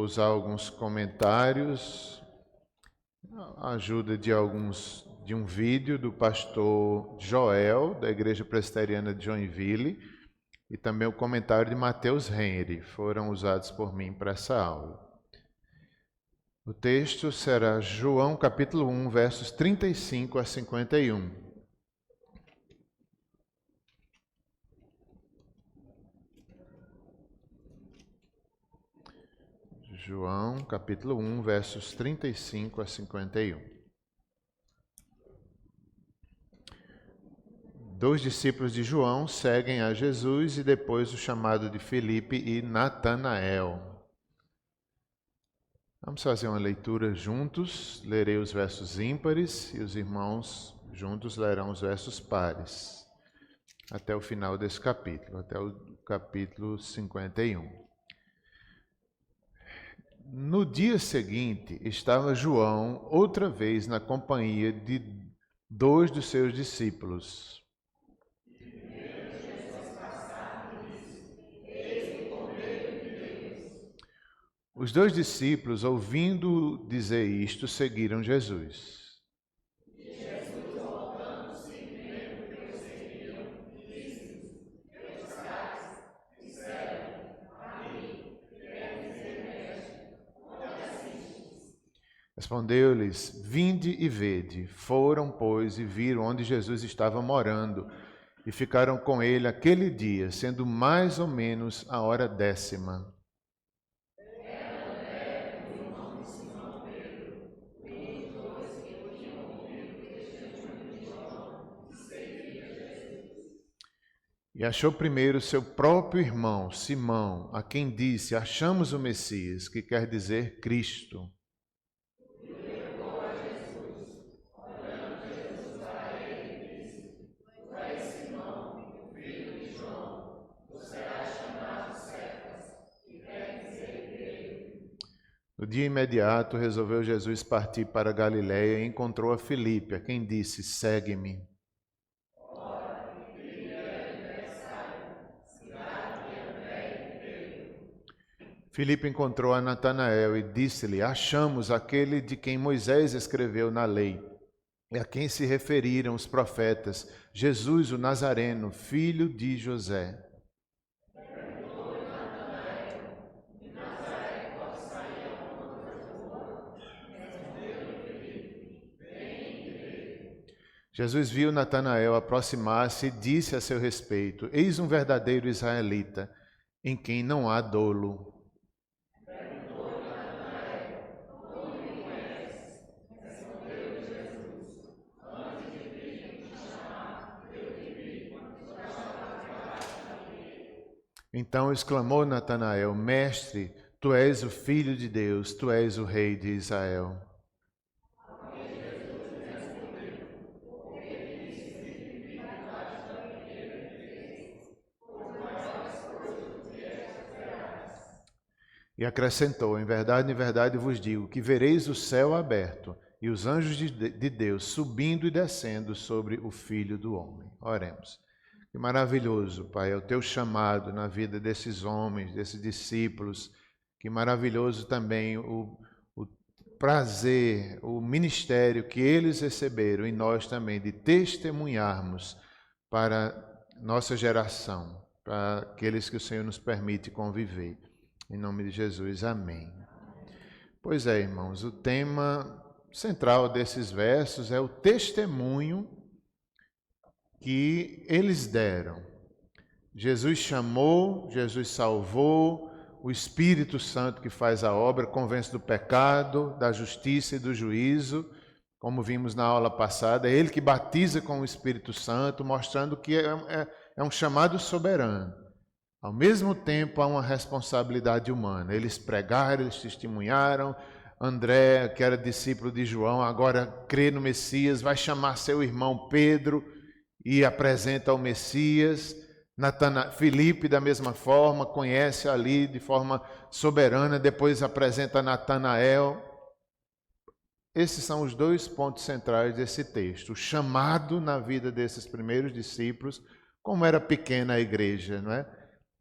usar alguns comentários, a ajuda de um vídeo do pastor Joel, da Igreja Presbiteriana de Joinville, e também o comentário de Mateus Henry, foram usados por mim para essa aula. O texto será João capítulo 1, versos 35 a 51. João capítulo 1, versos 35 a 51. Dois discípulos de João seguem a Jesus e depois o chamado de Filipe e Natanael. Vamos fazer uma leitura juntos. Lerei os versos ímpares e os irmãos juntos lerão os versos pares. Até o final desse capítulo, até o capítulo 51. No dia seguinte, estava João outra vez na companhia de dois dos seus discípulos. Os dois discípulos, ouvindo dizer isto, seguiram Jesus. Respondeu-lhes: Vinde e vede. Foram, pois, e viram onde Jesus estava morando, e ficaram com ele aquele dia, sendo mais ou menos a hora 10ª. E achou primeiro seu próprio irmão, Simão, a quem disse: Achamos o Messias, que quer dizer Cristo. No dia imediato, resolveu Jesus partir para Galiléia e encontrou a Filipe, a quem disse: Segue-me. Filipe encontrou a Natanael e disse-lhe: Achamos aquele de quem Moisés escreveu na lei, e a quem se referiram os profetas, Jesus o Nazareno, filho de José. Jesus viu Natanael aproximar-se e disse a seu respeito: Eis um verdadeiro israelita, em quem não há dolo. Então exclamou Natanael: Mestre, tu és o Filho de Deus, tu és o Rei de Israel. E acrescentou: Em verdade vos digo que vereis o céu aberto e os anjos de Deus subindo e descendo sobre o Filho do Homem. Oremos. Que maravilhoso, Pai, é o teu chamado na vida desses homens, desses discípulos. Que maravilhoso também o prazer, o ministério que eles receberam e nós também de testemunharmos para nossa geração, para aqueles que o Senhor nos permite conviver. Em nome de Jesus, amém. Pois é, irmãos, o tema central desses versos é o testemunho que eles deram. Jesus chamou, Jesus salvou, o Espírito Santo que faz a obra convence do pecado, da justiça e do juízo, como vimos na aula passada. É Ele que batiza com o Espírito Santo, mostrando que é um chamado soberano. Ao mesmo tempo, há uma responsabilidade humana. Eles pregaram, eles testemunharam. André, que era discípulo de João, agora crê no Messias, vai chamar seu irmão Pedro e apresenta o Messias. Filipe, da mesma forma, conhece ali de forma soberana, depois apresenta Natanael. Esses são os dois pontos centrais desse texto. O chamado na vida desses primeiros discípulos, como era pequena a igreja, não é?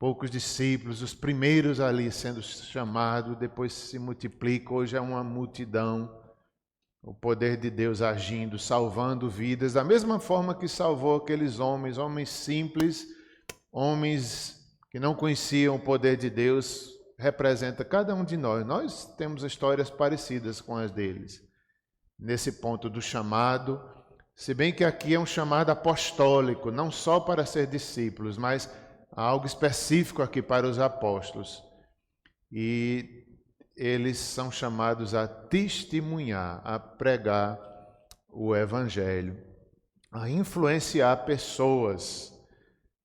poucos discípulos, os primeiros ali sendo chamados, depois se multiplica, hoje é uma multidão. O poder de Deus agindo, salvando vidas, da mesma forma que salvou aqueles homens, homens simples, homens que não conheciam o poder de Deus, representa cada um de nós. Nós temos histórias parecidas com as deles, nesse ponto do chamado, se bem que aqui é um chamado apostólico, não só para ser discípulos, mas algo específico aqui para os apóstolos. E eles são chamados a testemunhar, a pregar o Evangelho, a influenciar pessoas.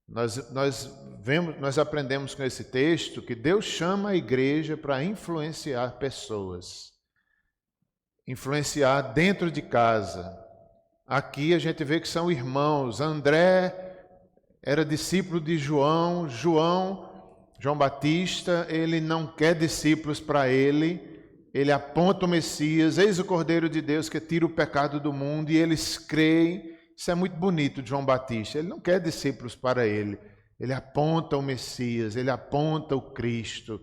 Nós aprendemos com esse texto que Deus chama a igreja para influenciar pessoas, influenciar dentro de casa. Aqui a gente vê que são irmãos. André era discípulo de João Batista, ele não quer discípulos para ele aponta o Messias, eis o Cordeiro de Deus que tira o pecado do mundo, e eles creem. Isso é muito bonito de João Batista, ele não quer discípulos para ele aponta o Messias, ele aponta o Cristo.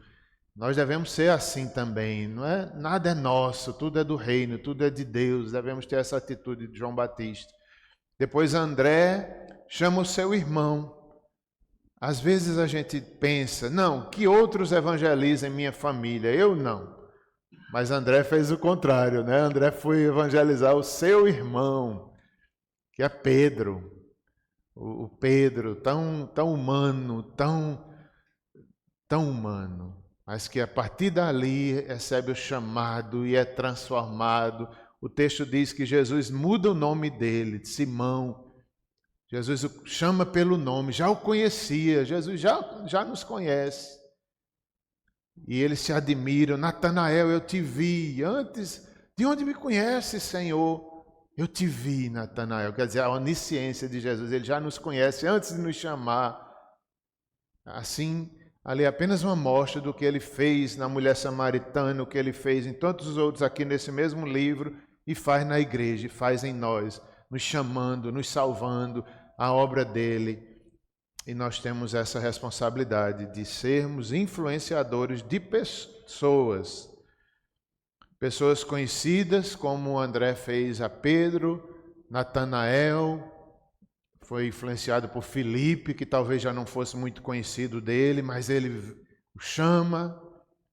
Nós devemos ser assim também, não é? Nada é nosso, tudo é do reino, tudo é de Deus, devemos ter essa atitude de João Batista. Depois André chama o seu irmão. Às vezes a gente pensa, não, que outros evangelizem minha família, eu não. Mas André fez o contrário, né? André foi evangelizar o seu irmão, que é Pedro. O Pedro, tão humano, tão humano, mas que a partir dali recebe o chamado e é transformado. O texto diz que Jesus muda o nome dele, de Simão. Jesus o chama pelo nome, já o conhecia, Jesus já nos conhece. E eles se admiram. Natanael, eu te vi antes. De onde me conheces, Senhor? Eu te vi, Natanael. Quer dizer, a onisciência de Jesus, ele já nos conhece antes de nos chamar. Assim, ali é apenas uma amostra do que ele fez na mulher samaritana, o que ele fez em tantos os outros aqui nesse mesmo livro, e faz na igreja, e faz em nós, nos chamando, nos salvando, a obra dele. E nós temos essa responsabilidade de sermos influenciadores de pessoas. Pessoas conhecidas, como André fez a Pedro, Natanael, foi influenciado por Filipe, que talvez já não fosse muito conhecido dele, mas ele o chama,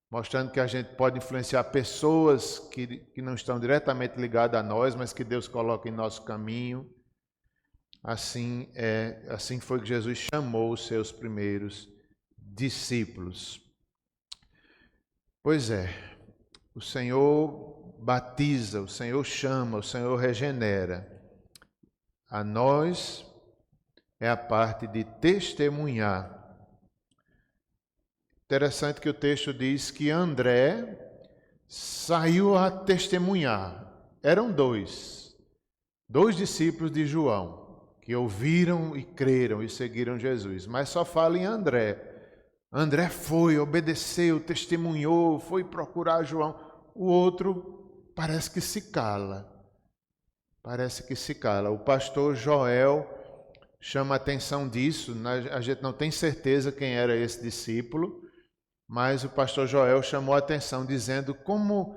mostrando que a gente pode influenciar pessoas que não estão diretamente ligadas a nós, mas que Deus coloca em nosso caminho. Assim foi que Jesus chamou os seus primeiros discípulos. Pois é, o Senhor batiza, o Senhor chama, o Senhor regenera. A nós é a parte de testemunhar. Interessante que o texto diz que André saiu a testemunhar. Eram dois discípulos de João, que ouviram e creram e seguiram Jesus. Mas só fala em André. André foi, obedeceu, testemunhou, foi procurar João. O outro parece que se cala. O pastor Joel chama a atenção disso. A gente não tem certeza quem era esse discípulo, mas o pastor Joel chamou a atenção dizendo como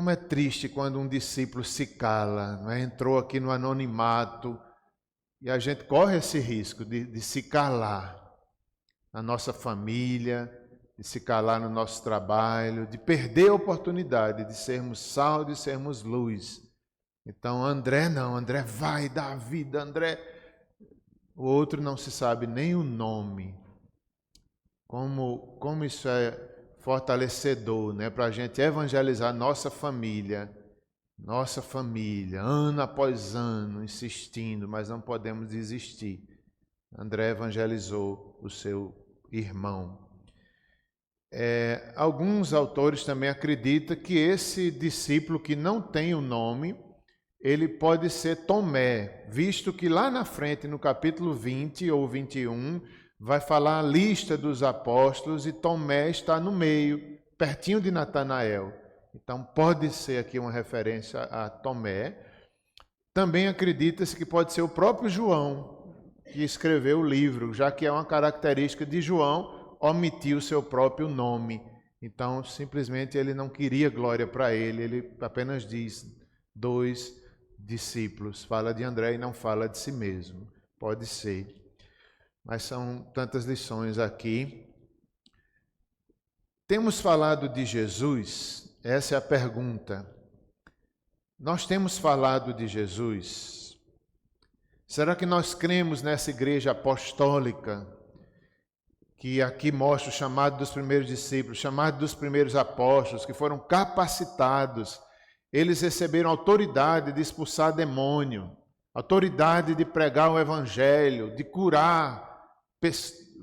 é triste quando um discípulo se cala, não é? Entrou aqui no anonimato, e a gente corre esse risco de se calar na nossa família, de se calar no nosso trabalho, de perder a oportunidade de sermos sal, de sermos luz. Então André não, André vai dar a vida, André. O outro não se sabe nem o nome. Como isso é fortalecedor, né? Para a gente evangelizar nossa família, ano após ano, insistindo, mas não podemos desistir. André evangelizou o seu irmão. Alguns autores também acreditam que esse discípulo que não tem o nome, ele pode ser Tomé, visto que lá na frente, no capítulo 20 ou 21, vai falar a lista dos apóstolos e Tomé está no meio, pertinho de Natanael. Então pode ser aqui uma referência a Tomé. Também acredita-se que pode ser o próprio João que escreveu o livro, já que é uma característica de João omitir o seu próprio nome. Então, simplesmente ele não queria glória para ele apenas diz 2 discípulos. Fala de André e não fala de si mesmo. Pode ser. Mas são tantas lições aqui. Temos falado de Jesus? Essa é a pergunta. Nós temos falado de Jesus? Será que nós cremos nessa igreja apostólica, que aqui mostra o chamado dos primeiros discípulos, o chamado dos primeiros apóstolos, que foram capacitados? Eles receberam autoridade de expulsar demônio, autoridade de pregar o evangelho, de curar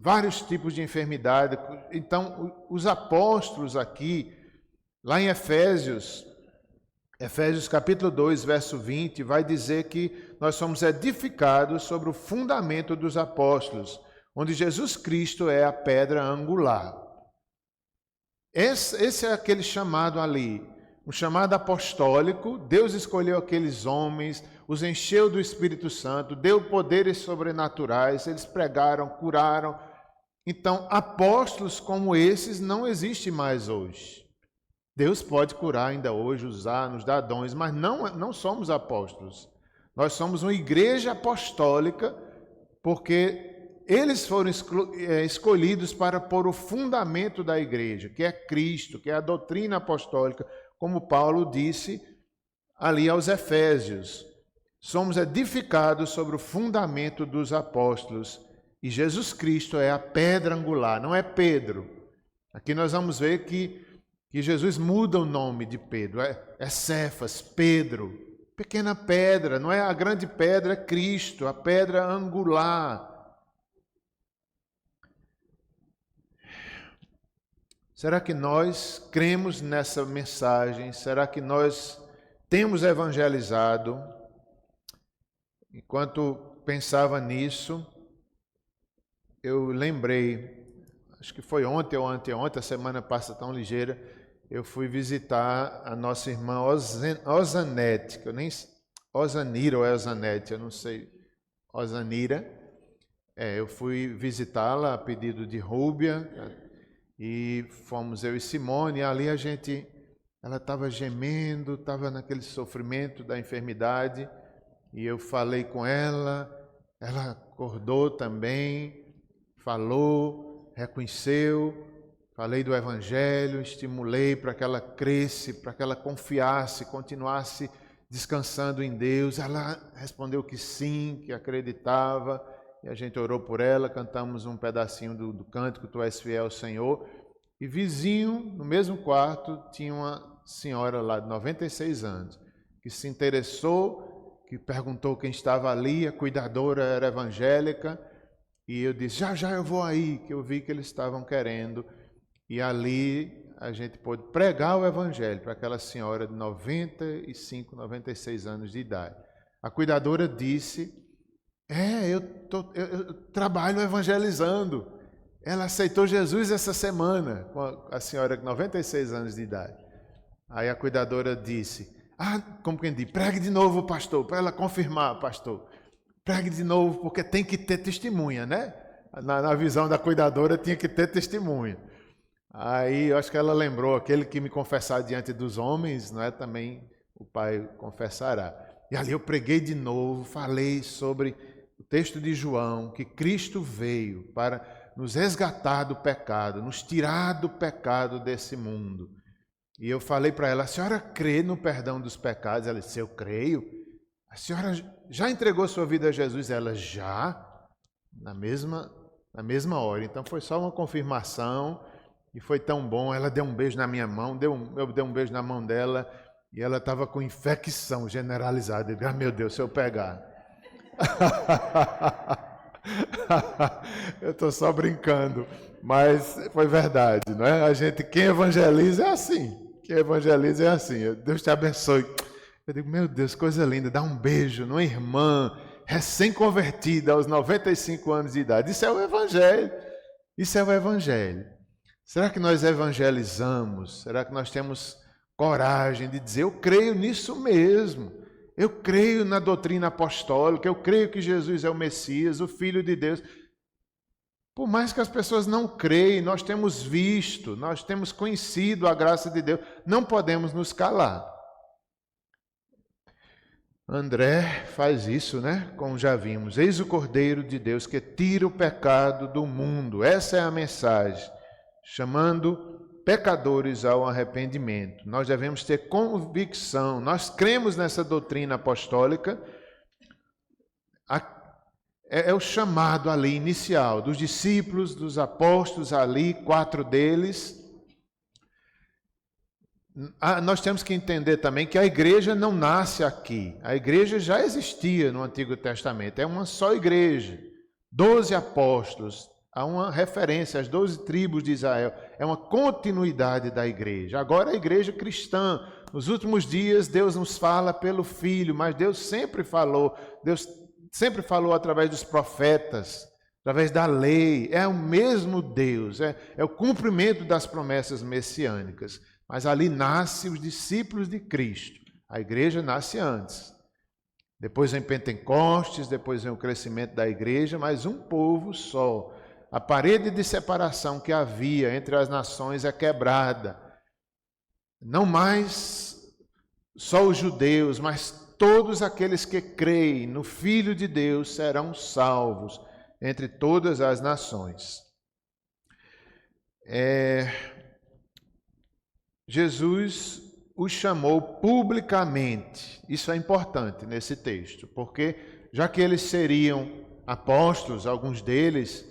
vários tipos de enfermidade. Então, os apóstolos aqui, lá em Efésios capítulo 2, verso 20, vai dizer que nós somos edificados sobre o fundamento dos apóstolos, onde Jesus Cristo é a pedra angular. Esse é aquele chamado ali, um chamado apostólico. Deus escolheu aqueles homens, os encheu do Espírito Santo, deu poderes sobrenaturais, eles pregaram, curaram. Então, apóstolos como esses não existem mais hoje. Deus pode curar ainda hoje, usar, nos dar dons, mas não somos apóstolos. Nós somos uma igreja apostólica porque eles foram escolhidos para pôr o fundamento da igreja, que é Cristo, que é a doutrina apostólica, como Paulo disse ali aos Efésios. Somos edificados sobre o fundamento dos apóstolos e Jesus Cristo é a pedra angular, não é Pedro. Aqui nós vamos ver que Jesus muda o nome de Pedro, é Cefas, Pedro, pequena pedra, não é a grande pedra, é Cristo, a pedra angular. Será que nós cremos nessa mensagem? Será que nós temos evangelizado? Enquanto pensava nisso, eu lembrei, acho que foi ontem ou anteontem, a semana passa tão ligeira, eu fui visitar a nossa irmã Osanete, que eu nem... Osanira ou Osanete, eu não sei. Osanira. Eu fui visitá-la a pedido de Rúbia, e fomos eu e Simone, e ali ela estava gemendo, estava naquele sofrimento da enfermidade, e eu falei com ela acordou também, falou, reconheceu, falei do Evangelho, estimulei para que ela cresce, para que ela confiasse, continuasse descansando em Deus. Ela respondeu que sim, que acreditava, e a gente orou por ela, cantamos um pedacinho do cântico Tu És Fiel, Senhor. E vizinho, no mesmo quarto, tinha uma senhora lá de 96 anos, que se interessou, que perguntou quem estava ali, a cuidadora era evangélica, e eu disse, já eu vou aí, que eu vi que eles estavam querendo. E ali a gente pôde pregar o evangelho para aquela senhora de 95, 96 anos de idade. A cuidadora disse, eu trabalho evangelizando. Ela aceitou Jesus essa semana, com a senhora de 96 anos de idade. Aí a cuidadora disse, como quem diz, pregue de novo, pastor, para ela confirmar, pastor. Pregue de novo, porque tem que ter testemunha, né? Na visão da cuidadora tinha que ter testemunha. Aí eu acho que ela lembrou, aquele que me confessar diante dos homens, não é? Também o Pai confessará. E ali eu preguei de novo, falei sobre o texto de João, que Cristo veio para nos resgatar do pecado, nos tirar do pecado desse mundo. E eu falei para ela, a senhora crê no perdão dos pecados? Ela disse, eu creio. A senhora já entregou sua vida a Jesus? Ela, já, na mesma hora. Então foi só uma confirmação e foi tão bom. Ela deu um beijo na minha mão, eu dei um beijo na mão dela e ela estava com infecção generalizada. Eu disse, meu Deus, se eu pegar. Eu estou só brincando, mas foi verdade, não é? Quem evangeliza é assim. Quem evangeliza é assim. Deus te abençoe. Eu digo, meu Deus, coisa linda, dá um beijo numa irmã recém-convertida aos 95 anos de idade. Isso é o Evangelho. Isso é o Evangelho. Será que nós evangelizamos? Será que nós temos coragem de dizer, eu creio nisso mesmo. Eu creio na doutrina apostólica, eu creio que Jesus é o Messias, o Filho de Deus. Por mais que as pessoas não creem, nós temos visto, nós temos conhecido a graça de Deus, não podemos nos calar. André faz isso, né? Como já vimos. Eis o Cordeiro de Deus que tira o pecado do mundo. Essa é a mensagem, chamando pecadores ao arrependimento. Nós devemos ter convicção. Nós cremos nessa doutrina apostólica. É o chamado ali inicial dos discípulos, dos apóstolos ali, 4 deles. Nós temos que entender também que a igreja não nasce aqui. A igreja já existia no Antigo Testamento. É uma só igreja. 12 apóstolos. Há uma referência às 12 tribos de Israel. É uma continuidade da igreja. Agora a igreja cristã. Nos últimos dias Deus nos fala pelo Filho, mas Deus sempre falou através dos profetas, através da lei. É o mesmo Deus, é o cumprimento das promessas messiânicas. Mas ali nascem os discípulos de Cristo. A igreja nasce antes. Depois vem Pentecostes, depois vem o crescimento da igreja, mas um povo só. A parede de separação que havia entre as nações é quebrada. Não mais só os judeus, mas todos aqueles que creem no Filho de Deus serão salvos entre todas as nações. Jesus os chamou publicamente. Isso é importante nesse texto, porque já que eles seriam apóstolos, alguns deles,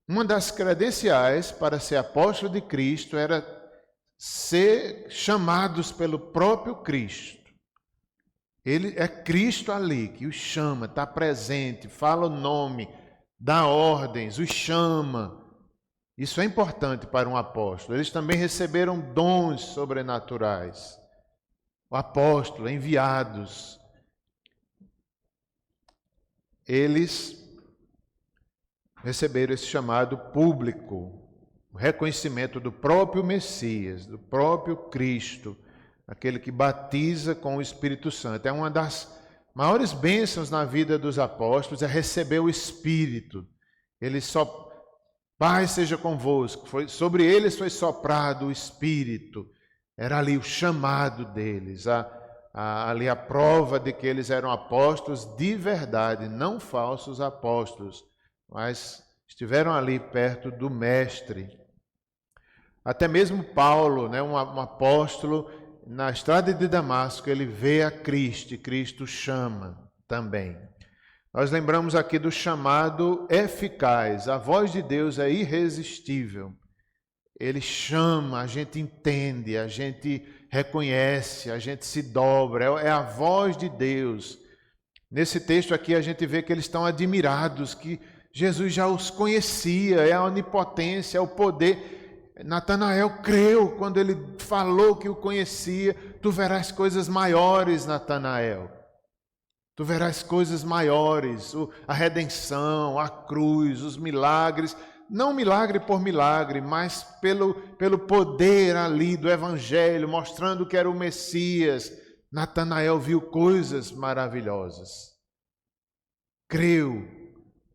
uma das credenciais para ser apóstolo de Cristo era ser chamados pelo próprio Cristo. Ele é Cristo ali que os chama, está presente, fala o nome, dá ordens, os chama. Isso é importante para um apóstolo. Eles também receberam dons sobrenaturais. O apóstolo, enviados. Eles receberam esse chamado público, o reconhecimento do próprio Messias, do próprio Cristo, aquele que batiza com o Espírito Santo. É uma das maiores bênçãos na vida dos apóstolos, é receber o Espírito. Eles só Paz seja convosco. Sobre eles foi soprado o Espírito. Era ali o chamado deles, ali a prova de que eles eram apóstolos de verdade, não falsos apóstolos, mas estiveram ali perto do Mestre. Até mesmo Paulo, né, um apóstolo, na estrada de Damasco, ele vê a Cristo e Cristo chama também. Nós lembramos aqui do chamado eficaz. A voz de Deus é irresistível. Ele chama, a gente entende, a gente reconhece, a gente se dobra. É a voz de Deus. Nesse texto aqui a gente vê que eles estão admirados, que Jesus já os conhecia, é a onipotência, é o poder. Natanael creu quando ele falou que o conhecia. Tu verás coisas maiores, Natanael. Tu verás coisas maiores, a redenção, a cruz, os milagres, não milagre por milagre, mas pelo poder ali do Evangelho, mostrando que era o Messias. Natanael viu coisas maravilhosas. Creu.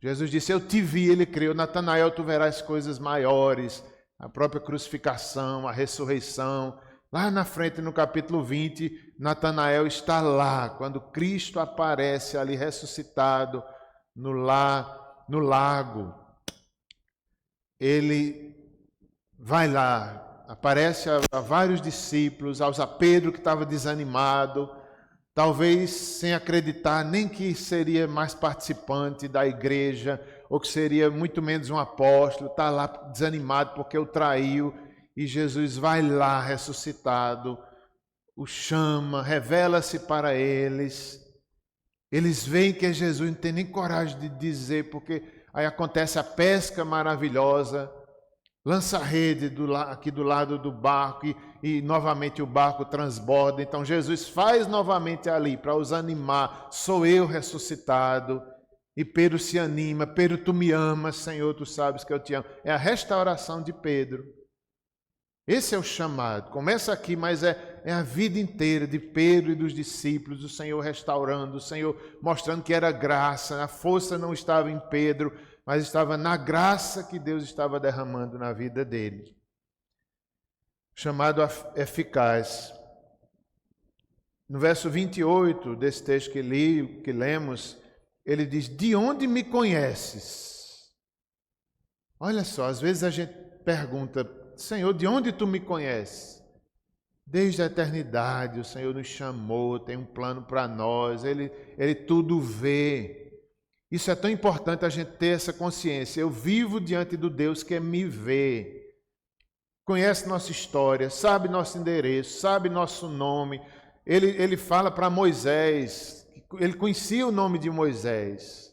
Jesus disse, eu te vi, ele creu. Natanael, tu verás coisas maiores, a própria crucificação, a ressurreição. Lá na frente, no capítulo 20, Natanael está lá, quando Cristo aparece ali ressuscitado no lago. Ele vai lá, aparece a vários discípulos, a Pedro que estava desanimado, talvez sem acreditar nem que seria mais participante da igreja, ou que seria muito menos um apóstolo, está lá desanimado porque o traiu. E Jesus vai lá ressuscitado, o chama, revela-se para eles. Eles veem que é Jesus, não tem nem coragem de dizer, porque aí acontece a pesca maravilhosa, lança a rede aqui do lado do barco e novamente o barco transborda. Então Jesus faz novamente ali para os animar, sou eu ressuscitado. E Pedro se anima, Pedro, tu me amas, Senhor, tu sabes que eu te amo. É a restauração de Pedro. Esse é o chamado. Começa aqui, mas é a vida inteira de Pedro e dos discípulos, o Senhor restaurando, o Senhor mostrando que era graça, a força não estava em Pedro, mas estava na graça que Deus estava derramando na vida dele. Chamado eficaz. No verso 28 desse texto que lemos, ele diz: de onde me conheces? Olha só, às vezes a gente pergunta: Senhor, de onde tu me conheces? Desde a eternidade o Senhor nos chamou, tem um plano para nós, Ele tudo vê. Isso é tão importante a gente ter essa consciência. Eu vivo diante do Deus que me vê. Conhece nossa história, sabe nosso endereço, sabe nosso nome. Ele fala para Moisés, ele conhecia o nome de Moisés,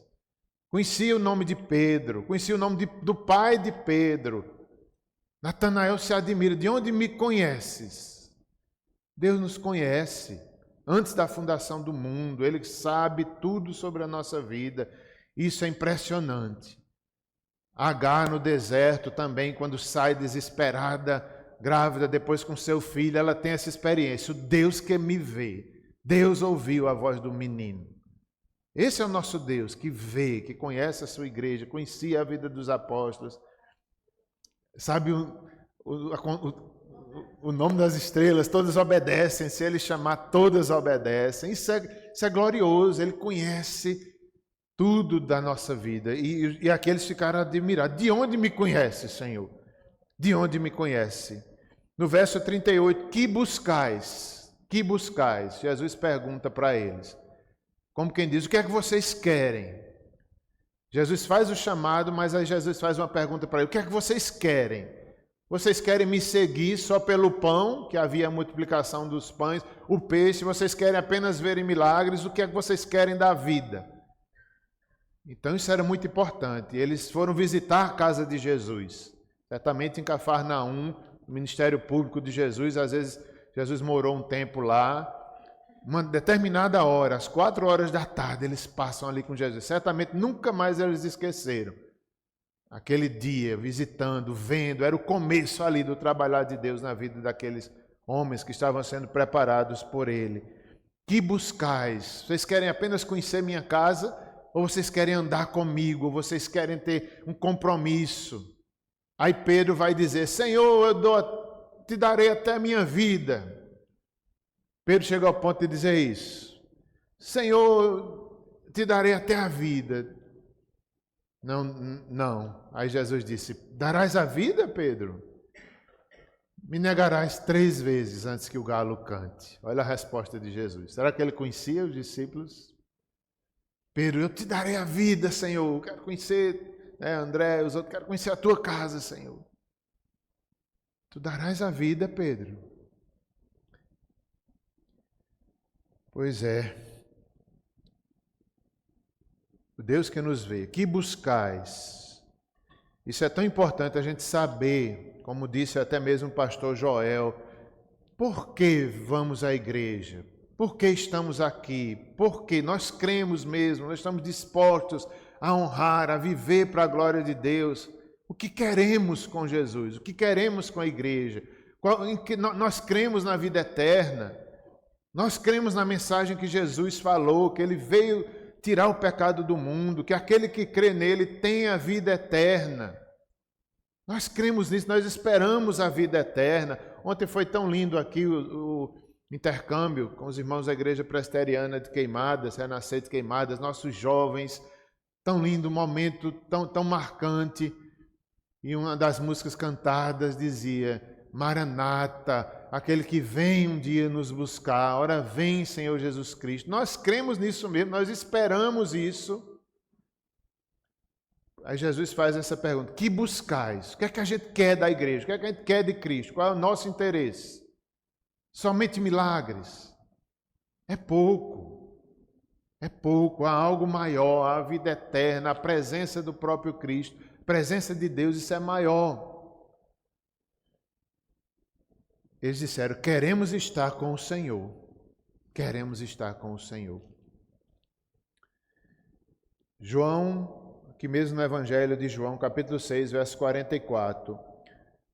conhecia o nome de Pedro, conhecia o nome do pai de Pedro. Natanael se admira: de onde me conheces? Deus nos conhece antes da fundação do mundo, Ele sabe tudo sobre a nossa vida. Isso é impressionante. Agar no deserto também, quando sai desesperada, grávida, depois com seu filho, ela tem essa experiência: o Deus que me vê. Deus ouviu a voz do menino. Esse é o nosso Deus, que vê, que conhece a sua igreja, conhecia a vida dos apóstolos, sabe o nome das estrelas, todas obedecem, se Ele chamar, todas obedecem. Isso é glorioso, Ele conhece tudo da nossa vida. E aqueles ficaram admirados: de onde me conhece, Senhor? De onde me conhece? No verso 38, que buscais? Que buscais? Jesus pergunta para eles, como quem diz: o que é que vocês querem? Jesus faz o chamado, mas aí Jesus faz uma pergunta para eles: o que é que vocês querem? Vocês querem me seguir só pelo pão, que havia a multiplicação dos pães, o peixe? Vocês querem apenas verem milagres? O que é que vocês querem da vida? Então isso era muito importante. Eles foram visitar a casa de Jesus. Certamente em Cafarnaum, o ministério público de Jesus, às vezes Jesus morou um tempo lá. Uma determinada hora, às 4 horas da tarde, eles passam ali com Jesus. Certamente nunca mais eles esqueceram. Aquele dia, visitando, vendo, era o começo ali do trabalhar de Deus na vida daqueles homens que estavam sendo preparados por Ele. Que buscais? Vocês querem apenas conhecer minha casa? Ou vocês querem andar comigo? Ou vocês querem ter um compromisso? Aí Pedro vai dizer: Senhor, te darei até a minha vida. Pedro chega ao ponto de dizer isso: Senhor, te darei até a vida. Não. Aí Jesus disse: darás a vida, Pedro? Me negarás 3 vezes antes que o galo cante. Olha a resposta de Jesus. Será que ele conhecia os discípulos? Pedro: eu te darei a vida, Senhor. Eu quero conhecer, André, os outros, quero conhecer a tua casa, Senhor. Tu darás a vida, Pedro? Pois é. O Deus que nos vê. Que buscais? Isso é tão importante a gente saber, como disse até mesmo o pastor Joel: por que vamos à igreja? Por que estamos aqui? Porque nós cremos mesmo, nós estamos dispostos a honrar, a viver para a glória de Deus. O que queremos com Jesus? O que queremos com a igreja? Nós cremos na vida eterna. Nós cremos na mensagem que Jesus falou, que Ele veio tirar o pecado do mundo, que aquele que crê nele tem a vida eterna. Nós cremos nisso, nós esperamos a vida eterna. Ontem foi tão lindo aqui o intercâmbio com os irmãos da Igreja Presbiteriana de Queimadas, Renascer de Queimadas, nossos jovens. Tão lindo, um momento tão marcante. E uma das músicas cantadas dizia: Maranata, aquele que vem um dia nos buscar. Ora vem, Senhor Jesus Cristo. Nós cremos nisso mesmo, nós esperamos isso. Aí Jesus faz essa pergunta: que buscais? O que é que a gente quer da igreja? O que é que a gente quer de Cristo? Qual é o nosso interesse? Somente milagres? É pouco. É pouco. Há algo maior, há a vida eterna, a presença do próprio Cristo, a presença de Deus, isso é maior. Eles disseram: queremos estar com o Senhor. Queremos estar com o Senhor. João, aqui mesmo no Evangelho de João, capítulo 6, verso 44,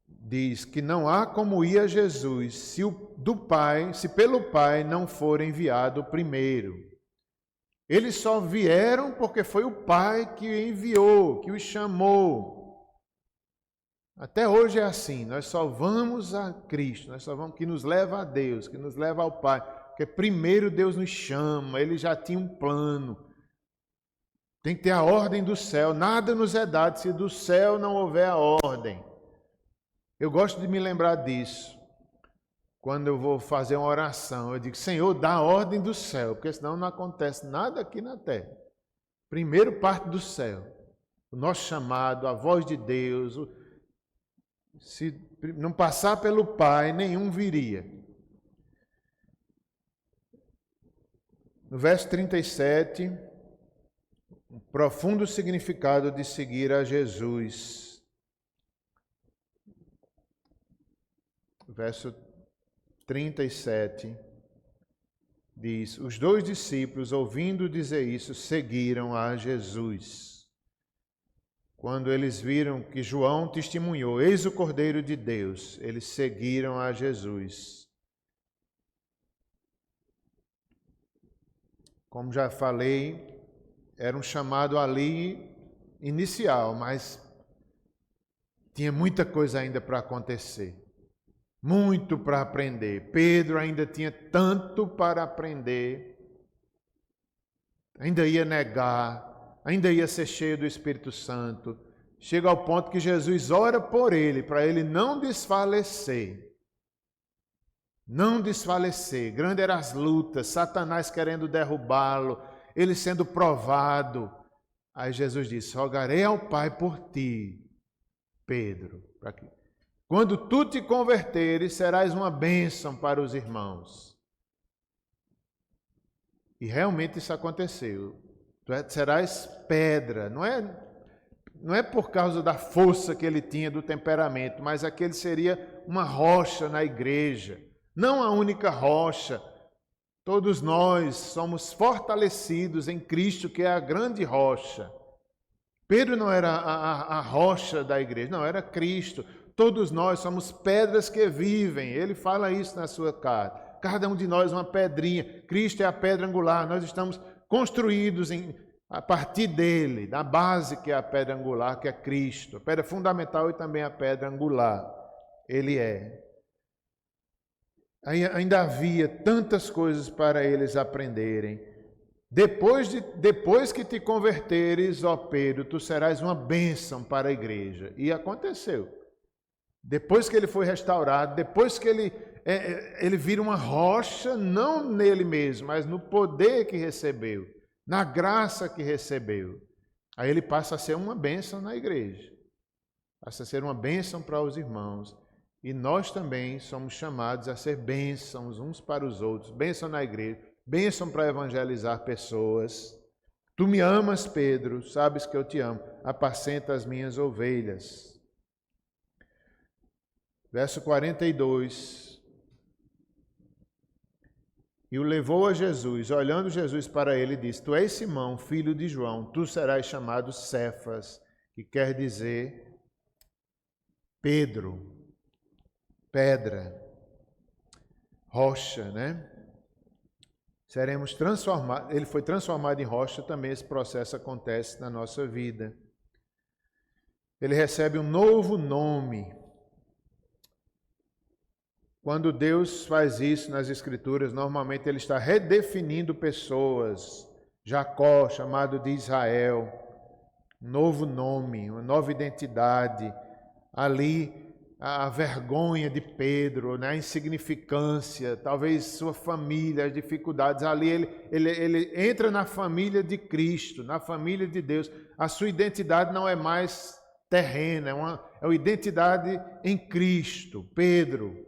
diz que não há como ir a Jesus se pelo Pai não for enviado primeiro. Eles só vieram porque foi o Pai que enviou, que os chamou. Até hoje é assim, nós só vamos a Cristo, nós só vamos que nos leva a Deus, que nos leva ao Pai. Porque primeiro Deus nos chama, Ele já tinha um plano. Tem que ter a ordem do céu, nada nos é dado se do céu não houver a ordem. Eu gosto de me lembrar disso. Quando eu vou fazer uma oração, eu digo, Senhor, dá a ordem do céu, porque senão não acontece nada aqui na terra. Primeiro parte do céu, o nosso chamado, a voz de Deus. Se não passar pelo Pai, nenhum viria. No verso 37, um profundo significado de seguir a Jesus. Verso 37 diz: os 2 discípulos, ouvindo dizer isso, seguiram a Jesus. Quando eles viram que João testemunhou, eis o Cordeiro de Deus, eles seguiram a Jesus. Como já falei, era um chamado ali inicial, mas tinha muita coisa ainda para acontecer. Muito para aprender. Pedro ainda tinha tanto para aprender. Ainda ia negar, ainda ia ser cheio do Espírito Santo. Chega ao ponto que Jesus ora por ele, para ele não desfalecer. Não desfalecer. Grandes eram as lutas, Satanás querendo derrubá-lo, ele sendo provado. Aí Jesus disse: rogarei ao Pai por ti, Pedro, para que quando tu te converteres, serás uma bênção para os irmãos. E realmente isso aconteceu. Tu serás pedra. Não é por causa da força que ele tinha, do temperamento, mas aquele seria uma rocha na igreja. Não a única rocha. Todos nós somos fortalecidos em Cristo, que é a grande rocha. Pedro não era a rocha da igreja, não, era Cristo. Todos nós somos pedras que vivem. Ele fala isso na sua carta. Cada um de nós uma pedrinha. Cristo é a pedra angular. Nós estamos construídos a partir dele, da base que é a pedra angular, que é Cristo. A pedra fundamental e também a pedra angular. Ele é. Ainda havia tantas coisas para eles aprenderem. Depois que te converteres, ó Pedro, tu serás uma bênção para a igreja. E aconteceu. Depois que ele foi restaurado, depois que ele vira uma rocha, não nele mesmo, mas no poder que recebeu, na graça que recebeu. Aí ele passa a ser uma bênção na igreja, passa a ser uma bênção para os irmãos. E nós também somos chamados a ser bênçãos uns para os outros, bênção na igreja, bênção para evangelizar pessoas. Tu me amas, Pedro, sabes que eu te amo, apacenta as minhas ovelhas. Verso 42. E o levou a Jesus, olhando Jesus para ele, disse: tu és Simão, filho de João, tu serás chamado Cefas, que quer dizer Pedro, pedra, rocha, né? Seremos transformados. Ele foi transformado em rocha, também esse processo acontece na nossa vida. Ele recebe um novo nome. Quando Deus faz isso nas Escrituras, normalmente Ele está redefinindo pessoas. Jacó, chamado de Israel, um novo nome, uma nova identidade. Ali, a vergonha de Pedro, né? A insignificância, talvez sua família, as dificuldades. Ali ele entra na família de Cristo, na família de Deus. A sua identidade não é mais terrena, é uma identidade em Cristo. Pedro.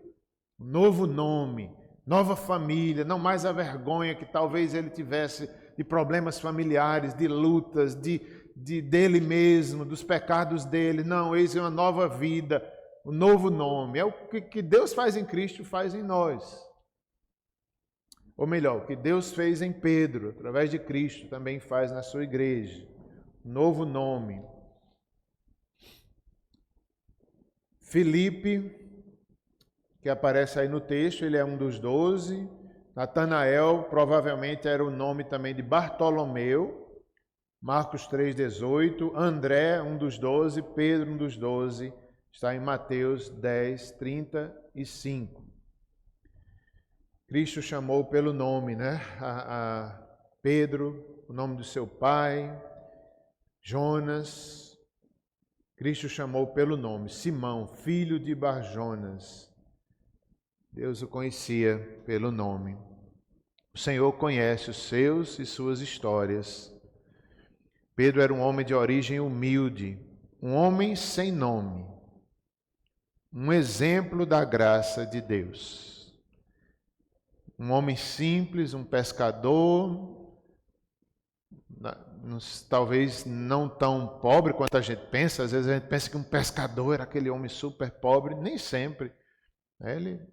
Novo nome, nova família, não mais a vergonha que talvez ele tivesse de problemas familiares, de lutas, dele mesmo, dos pecados dele. Não, eis uma nova vida, um novo nome. É o que Deus faz em Cristo, faz em nós. Ou melhor, o que Deus fez em Pedro, através de Cristo, também faz na sua igreja. Novo nome. Filipe, que aparece aí no texto, ele é um dos 12, Natanael provavelmente era o nome também de Bartolomeu, Marcos 3,18, André, um dos 12, Pedro, um dos 12, está em Mateus 10, 35. Cristo chamou pelo nome, né? A Pedro, o nome do seu pai, Jonas. Cristo chamou pelo nome, Simão, filho de Barjonas. Deus o conhecia pelo nome. O Senhor conhece os seus e suas histórias. Pedro era um homem de origem humilde, um homem sem nome, um exemplo da graça de Deus. Um homem simples, um pescador, talvez não tão pobre quanto a gente pensa. Às vezes a gente pensa que um pescador era aquele homem super pobre, nem sempre.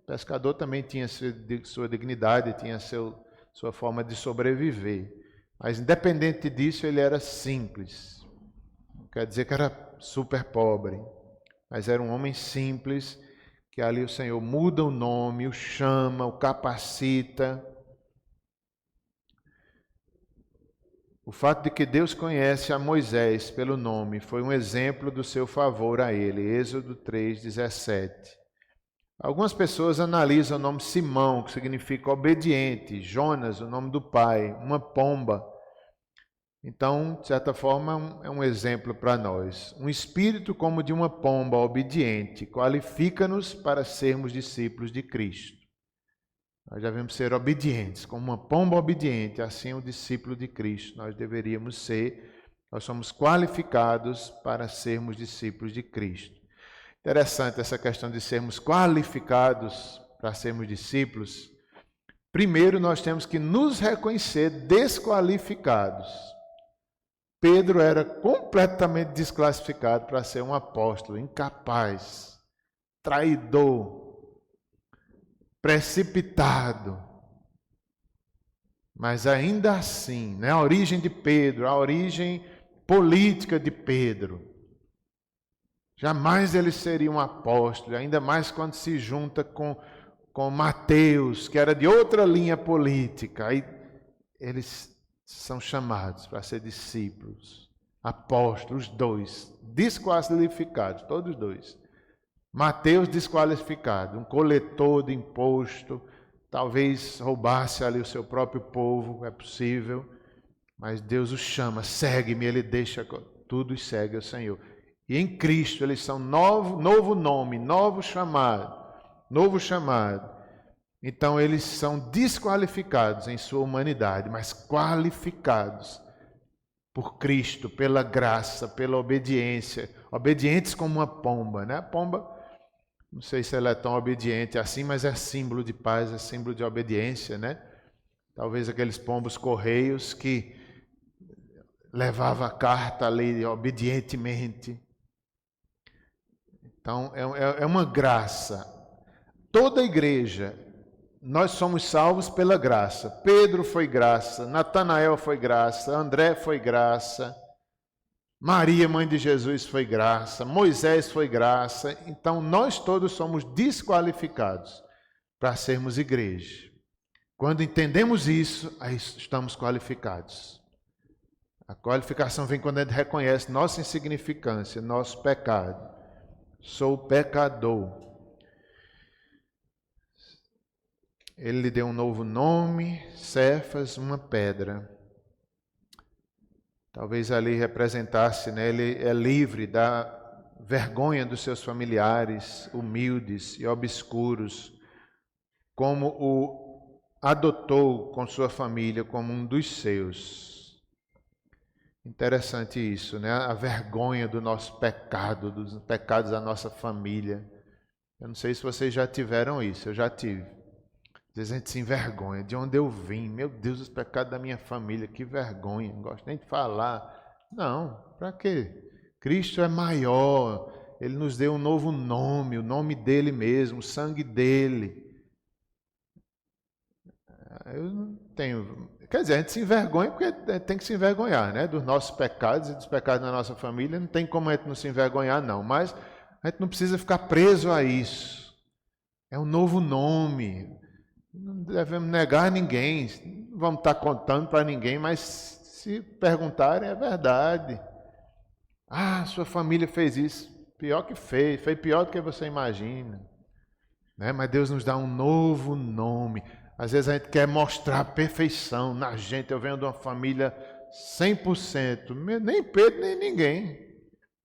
Pescador também tinha sua dignidade, tinha sua forma de sobreviver. Mas independente disso, ele era simples. Não quer dizer que era super pobre, mas era um homem simples, que ali o Senhor muda o nome, o chama, o capacita. O fato de que Deus conhece a Moisés pelo nome foi um exemplo do seu favor a ele. Êxodo 3:17. Algumas pessoas analisam o nome Simão, que significa obediente, Jonas, o nome do pai, uma pomba. Então, de certa forma, é um exemplo para nós. Um espírito como de uma pomba obediente qualifica-nos para sermos discípulos de Cristo. Nós devemos ser obedientes, como uma pomba obediente, assim o discípulo de Cristo nós deveríamos ser. Nós somos qualificados para sermos discípulos de Cristo. Interessante essa questão de sermos qualificados para sermos discípulos. Primeiro, nós temos que nos reconhecer desqualificados. Pedro era completamente desclassificado para ser um apóstolo, incapaz, traidor, precipitado. Mas ainda assim, né, a origem de Pedro, a origem política de Pedro, jamais ele seria um apóstolo, ainda mais quando se junta com Mateus, que era de outra linha política. Aí eles são chamados para ser discípulos, apóstolos, dois, desqualificados, todos dois. Mateus desqualificado, um coletor de imposto, talvez roubasse ali o seu próprio povo, é possível, mas Deus o chama, segue-me, ele deixa tudo e segue o Senhor. E em Cristo eles são novo nome, novo chamado. Então eles são desqualificados em sua humanidade, mas qualificados por Cristo, pela graça, pela obediência, obedientes como uma pomba, né? A pomba, não sei se ela é tão obediente assim, mas é símbolo de paz, é símbolo de obediência, né? Talvez aqueles pombos correios que levavam a carta ali obedientemente. Então é uma graça. Toda a igreja, nós somos salvos pela graça. Pedro foi graça, Natanael foi graça, André foi graça, Maria, mãe de Jesus, foi graça, Moisés foi graça. Então nós todos somos desqualificados para sermos igreja. Quando entendemos isso, aí estamos qualificados. A qualificação vem quando a gente reconhece nossa insignificância, nosso pecado. Sou pecador. Ele lhe deu um novo nome, Cefas, uma pedra. Talvez ali representasse, né? Ele é livre da vergonha dos seus familiares, humildes e obscuros, como o adotou com sua família como um dos seus. Interessante isso, né? A vergonha do nosso pecado, dos pecados da nossa família. Eu não sei se vocês já tiveram isso, eu já tive. Às vezes a gente se envergonha, de onde eu vim, meu Deus, os pecados da minha família, que vergonha, não gosto nem de falar. Não, para quê? Cristo é maior, Ele nos deu um novo nome, o nome dEle mesmo, o sangue dEle. Eu não tenho... Quer dizer, a gente se envergonha porque tem que se envergonhar, né? Dos nossos pecados e dos pecados da nossa família, não tem como a gente não se envergonhar, não. Mas a gente não precisa ficar preso a isso. É um novo nome. Não devemos negar ninguém, não vamos estar contando para ninguém, mas se perguntarem, é verdade. Ah, sua família fez isso. Pior que fez pior do que você imagina. Né? Mas Deus nos dá um novo nome. Às vezes a gente quer mostrar a perfeição na gente. Eu venho de uma família 100%. Nem Pedro, nem ninguém.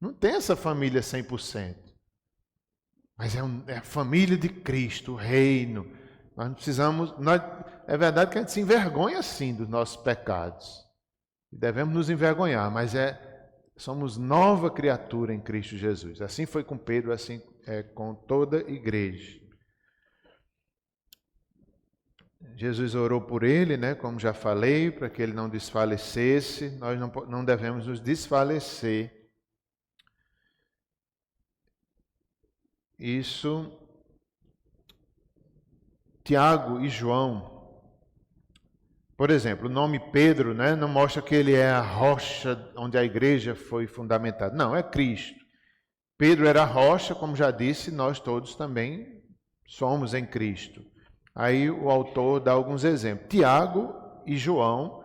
Não tem essa família 100%. Mas é a família de Cristo, o reino. Nós não precisamos... é verdade que a gente se envergonha sim dos nossos pecados. Devemos nos envergonhar, mas somos nova criatura em Cristo Jesus. Assim foi com Pedro, assim é com toda a igreja. Jesus orou por ele, né, como já falei, para que ele não desfalecesse. Nós não devemos nos desfalecer. Isso, Tiago e João, por exemplo, o nome Pedro, né, não mostra que ele é a rocha onde a igreja foi fundamentada. Não, é Cristo. Pedro era a rocha, como já disse, nós todos também somos em Cristo. Aí o autor dá alguns exemplos. Tiago e João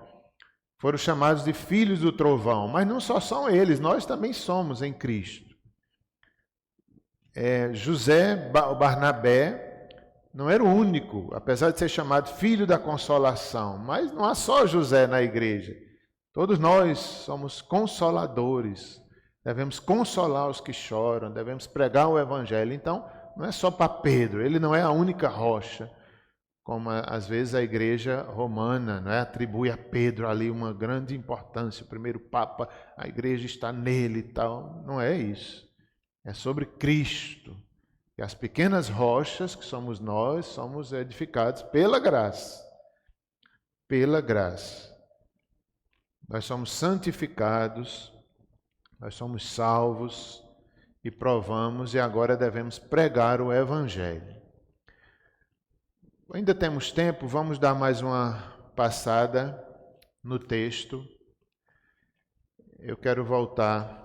foram chamados de filhos do trovão, mas não só são eles, nós também somos em Cristo. José Barnabé não era o único, apesar de ser chamado filho da consolação, mas não há só José na igreja. Todos nós somos consoladores, devemos consolar os que choram, devemos pregar o evangelho. Então, não é só para Pedro, ele não é a única rocha, como às vezes a igreja romana, né, atribui a Pedro ali uma grande importância, o primeiro papa, a igreja está nele e tal. Não é isso. É sobre Cristo. E as pequenas rochas, que somos nós, somos edificados pela graça. Pela graça. Nós somos santificados, nós somos salvos e provamos, e agora devemos pregar o evangelho. Ainda temos tempo, vamos dar mais uma passada no texto. Eu quero voltar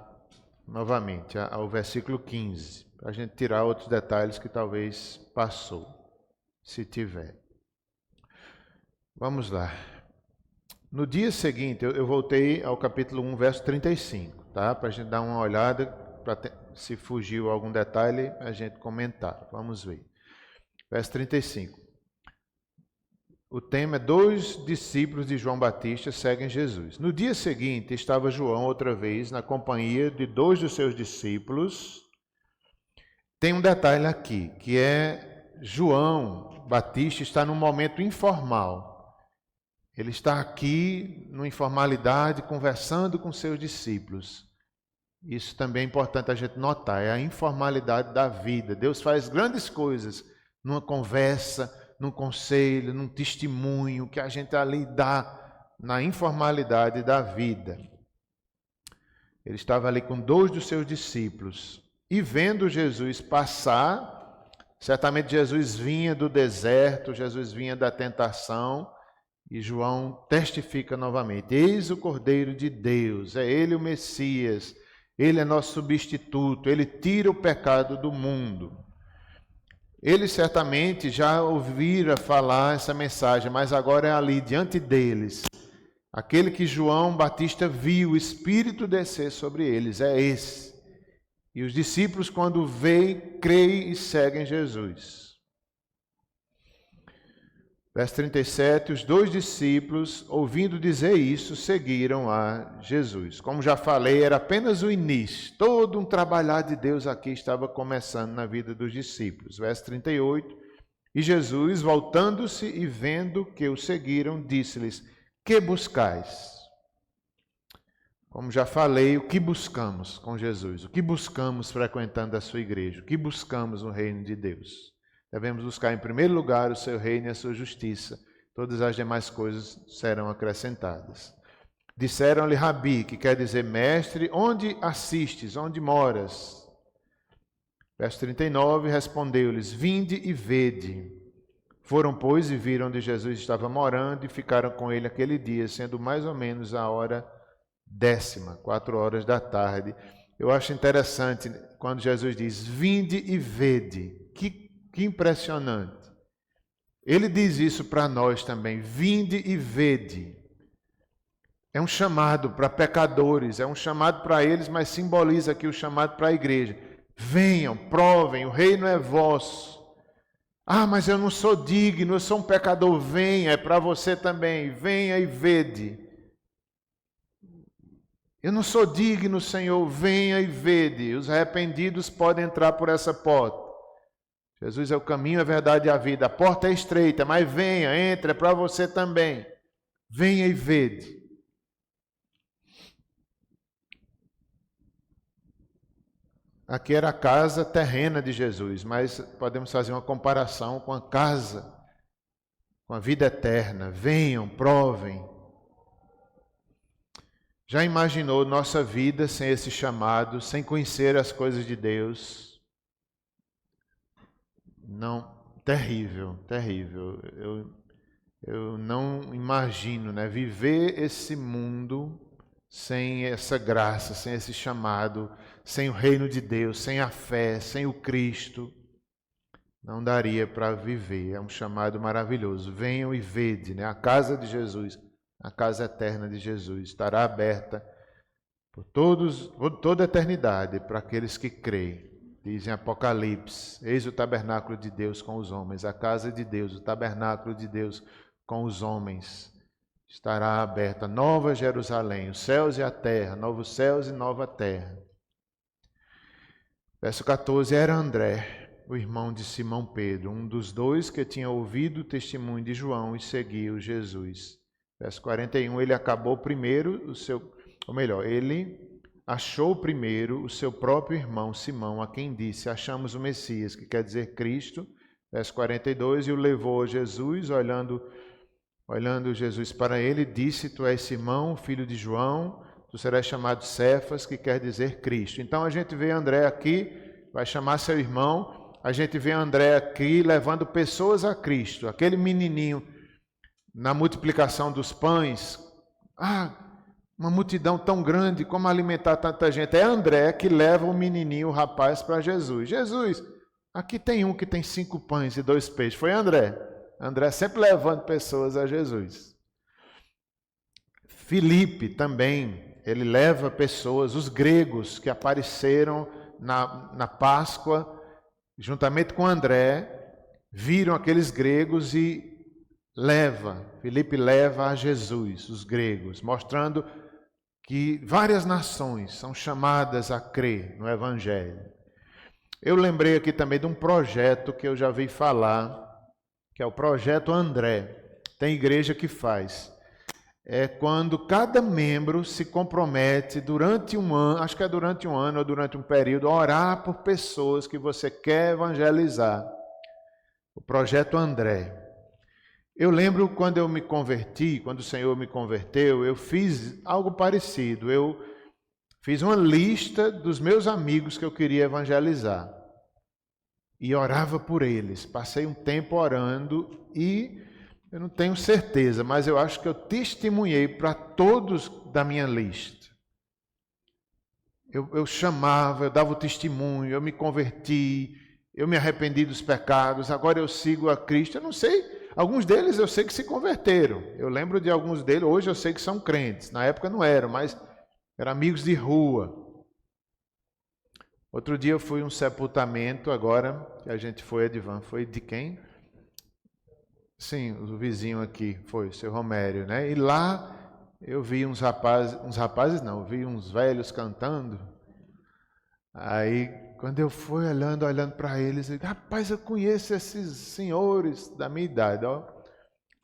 novamente ao versículo 15, para a gente tirar outros detalhes que talvez passou, se tiver. Vamos lá. No dia seguinte, eu voltei ao capítulo 1, verso 35, tá? Para a gente dar uma olhada, se fugiu algum detalhe, a gente comentar. Vamos ver. Verso 35. O tema é: 2 discípulos de João Batista seguem Jesus. No dia seguinte, estava João outra vez na companhia de 2 dos seus discípulos. Tem um detalhe aqui, que João Batista está num momento informal. Ele está aqui, numa informalidade, conversando com seus discípulos. Isso também é importante a gente notar, é a informalidade da vida. Deus faz grandes coisas numa conversa, num conselho, num testemunho que a gente ali dá na informalidade da vida. Ele estava ali com 2 dos seus discípulos e vendo Jesus passar, certamente Jesus vinha do deserto, Jesus vinha da tentação, e João testifica novamente: eis o Cordeiro de Deus, é ele o Messias, ele é nosso substituto, ele tira o pecado do mundo. Eles certamente já ouviram falar essa mensagem, mas agora é ali, diante deles. Aquele que João Batista viu o Espírito descer sobre eles, é esse. E os discípulos, quando veem, creem e seguem Jesus. Verso 37, os 2 discípulos, ouvindo dizer isso, seguiram a Jesus. Como já falei, era apenas o início. Todo um trabalhar de Deus aqui estava começando na vida dos discípulos. Verso 38, e Jesus, voltando-se e vendo que o seguiram, disse-lhes: que buscais? Como já falei, o que buscamos com Jesus? O que buscamos frequentando a sua igreja? O que buscamos no reino de Deus? Devemos buscar em primeiro lugar o seu reino e a sua justiça. Todas as demais coisas serão acrescentadas. Disseram-lhe: Rabi, que quer dizer mestre, onde assistes, onde moras? Verso 39, respondeu-lhes: vinde e vede. Foram, pois, e viram onde Jesus estava morando e ficaram com ele aquele dia, sendo mais ou menos a hora 10ª, 4 horas da tarde. Eu acho interessante quando Jesus diz: vinde e vede. Que impressionante. Ele diz isso para nós também: vinde e vede. É um chamado para pecadores, é um chamado para eles, mas simboliza aqui o chamado para a igreja. Venham, provem, o reino é vosso. Ah, mas eu não sou digno, eu sou um pecador. Venha, é para você também. Venha e vede. Eu não sou digno, Senhor, venha e vede. Os arrependidos podem entrar por essa porta. Jesus é o caminho, a verdade e a vida. A porta é estreita, mas venha, entre, é para você também. Venha e vede. Aqui era a casa terrena de Jesus, mas podemos fazer uma comparação com a casa, com a vida eterna. Venham, provem. Já imaginou nossa vida sem esse chamado, sem conhecer as coisas de Deus? Não, terrível, terrível. Eu não imagino, né, viver esse mundo sem essa graça, sem esse chamado, sem o reino de Deus, sem a fé, sem o Cristo. Não daria para viver. É um chamado maravilhoso. Venham e vede, né? A casa de Jesus, a casa eterna de Jesus, estará aberta por toda a eternidade para aqueles que creem. Diz em Apocalipse: eis o tabernáculo de Deus com os homens, a casa de Deus, o tabernáculo de Deus com os homens. Estará aberta Nova Jerusalém, os céus e a terra, novos céus e nova terra. Verso 14, era André, o irmão de Simão Pedro, um dos dois que tinha ouvido o testemunho de João e seguiu Jesus. Verso 41, ele achou primeiro o seu próprio irmão Simão, a quem disse: achamos o Messias, que quer dizer Cristo. Verso 42, e o levou a Jesus, olhando Jesus para ele, disse: tu és Simão, filho de João, tu serás chamado Cefas, que quer dizer Cristo. Então a gente vê André aqui, vai chamar seu irmão, a gente vê André aqui levando pessoas a Cristo. Aquele menininho na multiplicação dos pães, uma multidão tão grande, como alimentar tanta gente? É André que leva o menininho, o rapaz, para Jesus. Jesus, aqui tem um que tem 5 pães e 2 peixes. Foi André. André sempre levando pessoas a Jesus. Filipe também, ele leva pessoas, os gregos que apareceram na Páscoa, juntamente com André, viram aqueles gregos e Filipe leva a Jesus, os gregos, mostrando que várias nações são chamadas a crer no Evangelho. Eu lembrei aqui também de um projeto que eu já vi falar, que é o Projeto André. Tem igreja que faz. É quando cada membro se compromete durante um ano, acho que é durante um ano ou durante um período, a orar por pessoas que você quer evangelizar. O Projeto André. Eu lembro quando eu me converti, quando o Senhor me converteu, eu fiz algo parecido. Eu fiz uma lista dos meus amigos que eu queria evangelizar. E orava por eles. Passei um tempo orando e eu não tenho certeza, mas eu acho que eu testemunhei para todos da minha lista. Eu chamava, eu dava o testemunho, eu me converti, eu me arrependi dos pecados, agora eu sigo a Cristo. Eu não sei, alguns deles eu sei que se converteram. Eu lembro de alguns deles, hoje eu sei que são crentes. Na época não eram, mas eram amigos de rua. Outro dia eu fui a um sepultamento, agora que a gente foi, Edvan, foi de quem? Sim, o vizinho aqui, foi o seu Romério, né? E lá eu vi uns rapazes não, vi uns velhos cantando. Aí, quando eu fui olhando para eles, eu disse: rapaz, eu conheço esses senhores da minha idade, ó.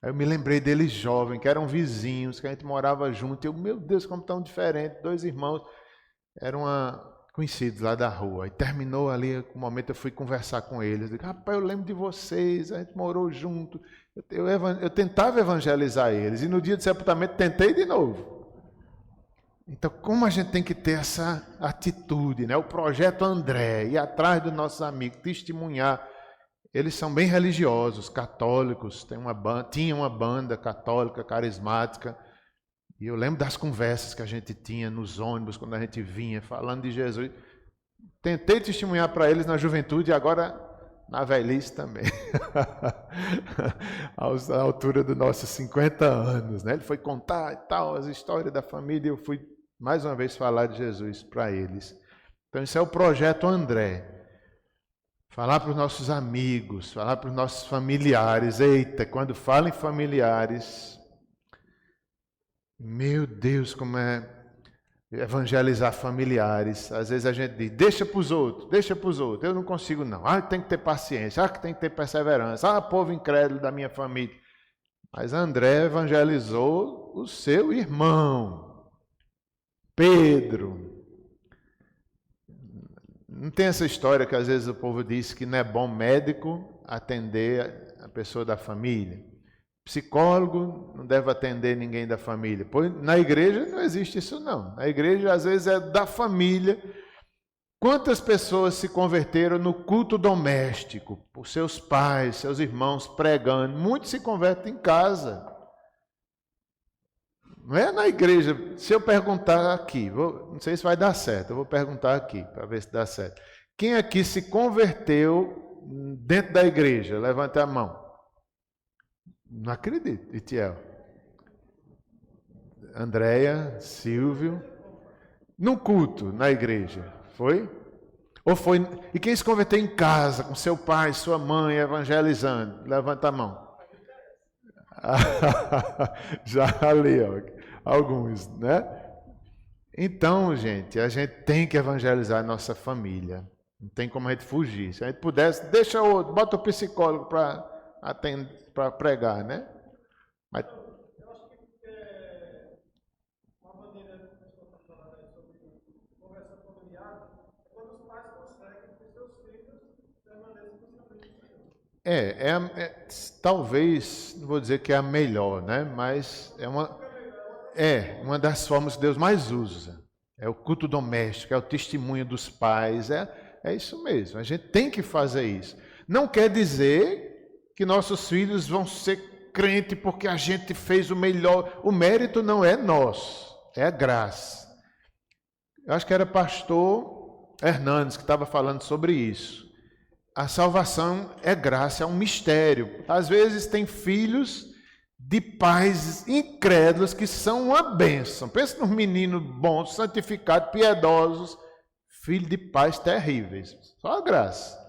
Aí eu me lembrei deles jovens, que eram vizinhos, que a gente morava junto. Eu, meu Deus, como tão diferente, 2 irmãos, eram conhecidos lá da rua. E terminou ali, o momento eu fui conversar com eles. Eu disse: rapaz, eu lembro de vocês, a gente morou junto. Eu tentava evangelizar eles, e no dia do sepultamento tentei de novo. Então, como a gente tem que ter essa atitude, né? O Projeto André, ir atrás dos nossos amigos, testemunhar. Eles são bem religiosos, católicos, tinha uma banda católica, carismática. E eu lembro das conversas que a gente tinha nos ônibus, quando a gente vinha, falando de Jesus. Tentei testemunhar para eles na juventude, e agora na velhice também, à altura dos nossos 50 anos, né? Ele foi contar e tal, as histórias da família, e eu fui mais uma vez falar de Jesus para eles. Então esse é o projeto André. Falar para os nossos amigos, falar para os nossos familiares. Eita, quando fala em familiares, meu Deus, como é evangelizar familiares. Às vezes a gente diz, deixa para os outros, eu não consigo não. Tem que ter paciência, tem que ter perseverança. Povo incrédulo da minha família. Mas André evangelizou o seu irmão, Pedro. Não tem essa história que às vezes o povo diz que não é bom médico atender a pessoa da família. Psicólogo não deve atender ninguém da família. Pois na igreja não existe isso não. Na igreja às vezes é da família. Quantas pessoas se converteram no culto doméstico? Por seus pais, seus irmãos pregando. Muitos se convertem em casa. Não é na igreja. Se eu perguntar aqui, não sei se vai dar certo, eu vou perguntar aqui para ver se dá certo. Quem aqui se converteu dentro da igreja? Levanta a mão. Não acredito, Itiel. Andréia, Silvio. No culto, na igreja, foi? Ou foi? E quem se converteu em casa, com seu pai, sua mãe, evangelizando? Levanta a mão. Já ali, ó. Alguns, né? Então, gente, a gente tem que evangelizar a nossa família. Não tem como a gente fugir. Se a gente pudesse, deixa outro, bota o psicólogo para pregar, né? Mas... Eu acho que uma maneira que nós estamos falando sobre conversa familiar é quando os pais conseguem que seus filhos permaneçam com o Senhor. Talvez, não vou dizer que é a melhor, né? Mas uma das formas que Deus mais usa. É o culto doméstico, é o testemunho dos pais, é isso mesmo. A gente tem que fazer isso. Não quer dizer que nossos filhos vão ser crente porque a gente fez o melhor. O mérito não é nosso, é a graça. Eu acho que era pastor Hernandes que estava falando sobre isso. A salvação é graça, é um mistério. Às vezes tem filhos de pais incrédulos que são uma bênção. Pensa nos meninos bons, santificados, piedosos, filhos de pais terríveis. Só a graça.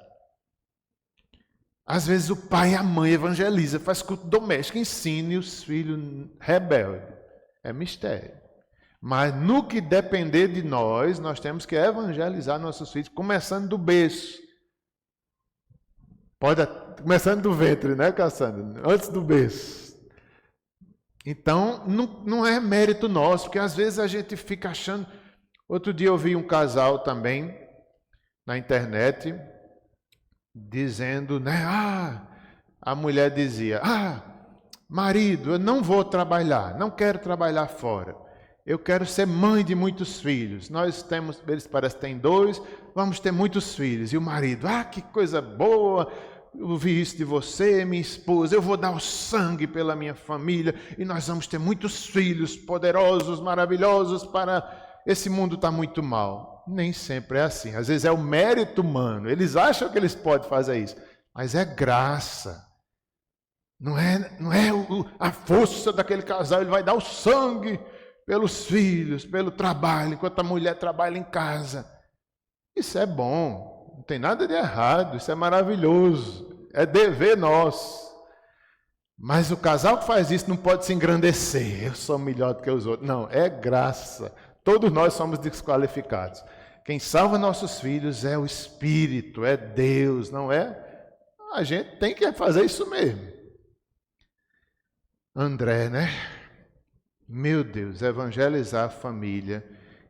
Às vezes o pai e a mãe evangeliza, faz culto doméstico, ensine os filhos rebeldes. É mistério. Mas no que depender de nós, nós temos que evangelizar nossos filhos, começando do berço. Começando do ventre, né, Cassandra? Antes do berço. Então, não é mérito nosso, porque às vezes a gente fica achando... Outro dia eu vi um casal também, na internet, dizendo, né? A mulher dizia, marido, eu não vou trabalhar, não quero trabalhar fora. Eu quero ser mãe de muitos filhos. Eles parecem que têm 2, vamos ter muitos filhos. E o marido, que coisa boa, eu ouvi isso de você, minha esposa, eu vou dar o sangue pela minha família e nós vamos ter muitos filhos poderosos, maravilhosos para... Esse mundo está muito mal. Nem sempre é assim. Às vezes é o mérito humano. Eles acham que eles podem fazer isso. Mas é graça. Não é a força daquele casal. Ele vai dar o sangue pelos filhos, pelo trabalho, enquanto a mulher trabalha em casa. Isso é bom. Não tem nada de errado. Isso é maravilhoso. É dever nosso. Mas o casal que faz isso não pode se engrandecer. Eu sou melhor do que os outros. Não, é graça. Todos nós somos desqualificados. Quem salva nossos filhos é o Espírito, é Deus, não é? A gente tem que fazer isso mesmo. André, né? Meu Deus, evangelizar a família.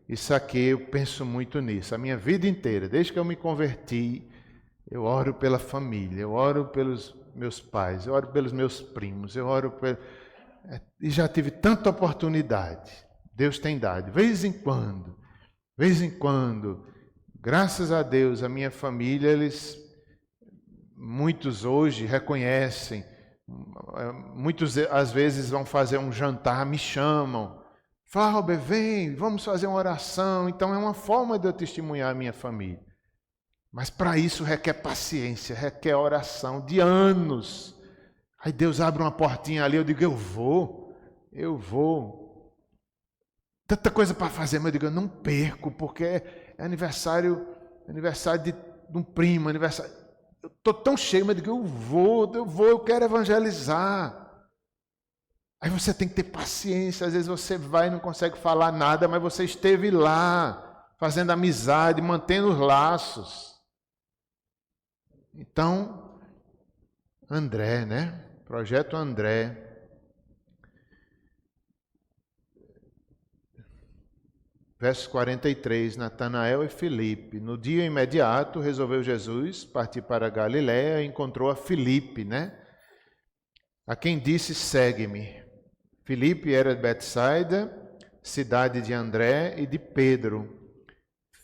Isso aqui eu penso muito nisso. A minha vida inteira, desde que eu me converti, eu oro pela família, eu oro pelos meus pais, eu oro pelos meus primos, eu oro e já tive tanta oportunidade. Deus tem dado, de vez em quando, graças a Deus, a minha família, muitos hoje reconhecem, muitos às vezes vão fazer um jantar, me chamam, Fábio, vem, vamos fazer uma oração. Então é uma forma de eu testemunhar a minha família. Mas para isso requer paciência, requer oração de anos. Aí Deus abre uma portinha ali, eu digo, eu vou. Tanta coisa para fazer, mas eu digo, eu não perco, porque é aniversário de um primo, aniversário. Eu estou tão cheio, mas eu digo, eu quero evangelizar. Aí você tem que ter paciência, às vezes você vai e não consegue falar nada, mas você esteve lá, fazendo amizade, mantendo os laços. Então, André, né? Projeto André. Verso 43, Natanael e Filipe. No dia imediato, resolveu Jesus partir para a Galiléia e encontrou a Filipe, né? A quem disse, segue-me. Filipe era de Betsaida, cidade de André e de Pedro.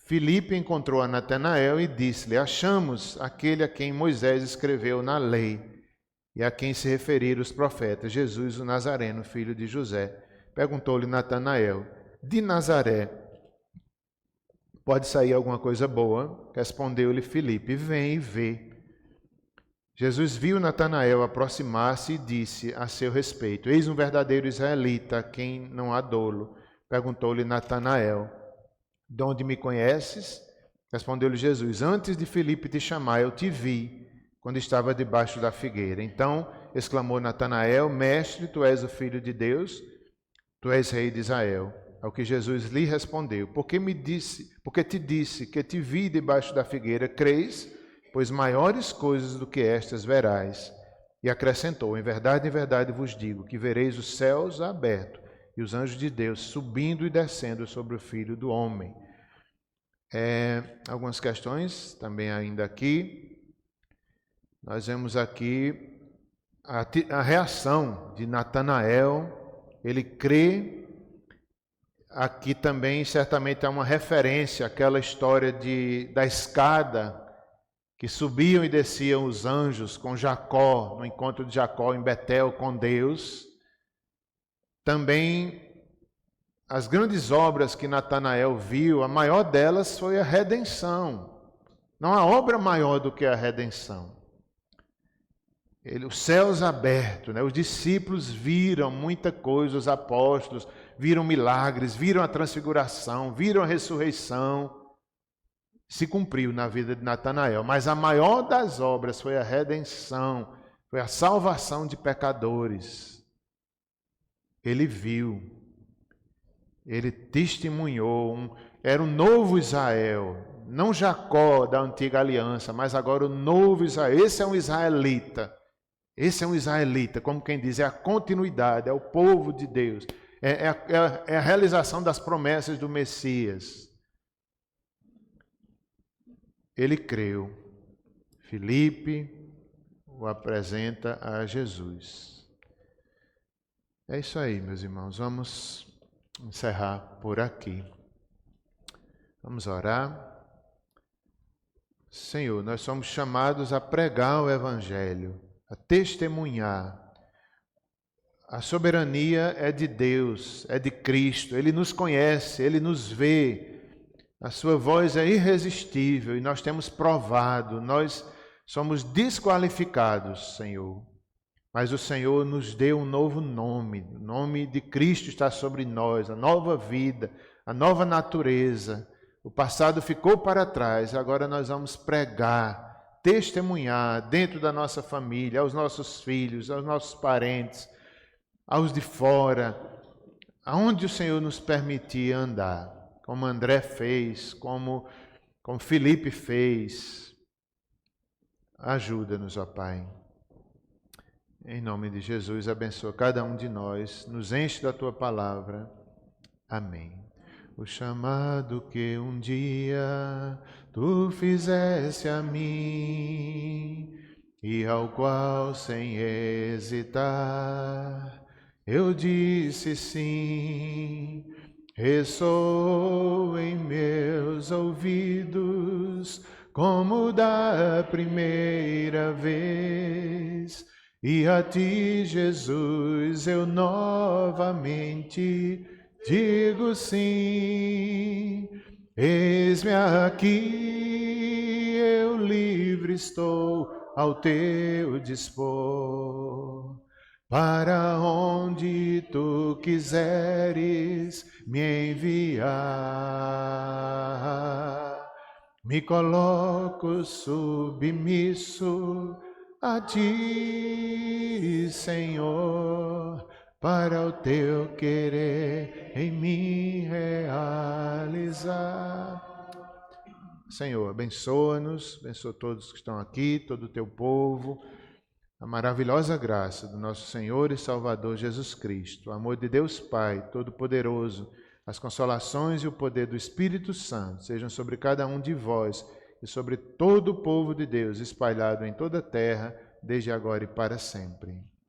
Filipe encontrou a Natanael e disse-lhe, achamos aquele a quem Moisés escreveu na lei e a quem se referiram os profetas, Jesus o Nazareno, filho de José. Perguntou-lhe Natanael, de Nazaré pode sair alguma coisa boa? Respondeu-lhe Filipe, vem e vê. Jesus viu Natanael aproximar-se e disse a seu respeito, eis um verdadeiro israelita, a quem não há dolo. Perguntou-lhe Natanael, de onde me conheces? Respondeu-lhe Jesus, antes de Filipe te chamar, eu te vi, quando estava debaixo da figueira. Então exclamou Natanael, mestre, tu és o Filho de Deus, tu és rei de Israel. Ao que Jesus lhe respondeu, porque te disse que te vi debaixo da figueira, crês? Pois maiores coisas do que estas verás. E acrescentou, em verdade vos digo, que vereis os céus abertos e os anjos de Deus subindo e descendo sobre o Filho do Homem. Algumas questões também ainda aqui. Nós vemos aqui a reação de Natanael. Ele crê. Aqui também certamente há uma referência àquela história da escada que subiam e desciam os anjos com Jacó, no encontro de Jacó em Betel com Deus. Também as grandes obras que Natanael viu, a maior delas foi a redenção. Não há obra maior do que a redenção. Os céus abertos, né? Os discípulos viram muita coisa, os apóstolos viram milagres, viram a transfiguração, viram a ressurreição. Se cumpriu na vida de Natanael, mas a maior das obras foi a redenção, foi a salvação de pecadores. Ele viu, ele testemunhou, era um novo Israel, não Jacó da antiga aliança, mas agora o novo Israel. Esse é um israelita, como quem diz, é a continuidade, é o povo de Deus, é a realização das promessas do Messias. Ele creu. Filipe o apresenta a Jesus. É isso aí, meus irmãos. Vamos encerrar por aqui. Vamos orar. Senhor, nós somos chamados a pregar o Evangelho, a testemunhar. A soberania é de Deus, é de Cristo. Ele nos conhece, Ele nos vê. A sua voz é irresistível e nós temos provado, nós somos desqualificados, Senhor. Mas o Senhor nos deu um novo nome, o nome de Cristo está sobre nós, a nova vida, a nova natureza. O passado ficou para trás, agora nós vamos pregar, testemunhar dentro da nossa família, aos nossos filhos, aos nossos parentes, aos de fora, aonde o Senhor nos permitir andar. Como André fez, como Filipe fez. Ajuda-nos, ó Pai. Em nome de Jesus, abençoa cada um de nós, nos enche da Tua palavra. Amém. O chamado que um dia Tu fizeste a mim, e ao qual sem hesitar eu disse sim, ressoou em meus ouvidos como da primeira vez. E a Ti, Jesus, eu novamente digo sim. Eis-me aqui, eu livre estou ao teu dispor. Para onde tu quiseres me enviar, me coloco submisso a ti, Senhor, para o teu querer em mim realizar. Senhor, abençoa-nos, abençoa todos que estão aqui, todo o teu povo, a maravilhosa graça do nosso Senhor e Salvador Jesus Cristo, o amor de Deus Pai Todo-Poderoso, as consolações e o poder do Espírito Santo sejam sobre cada um de vós e sobre todo o povo de Deus espalhado em toda a terra, desde agora e para sempre.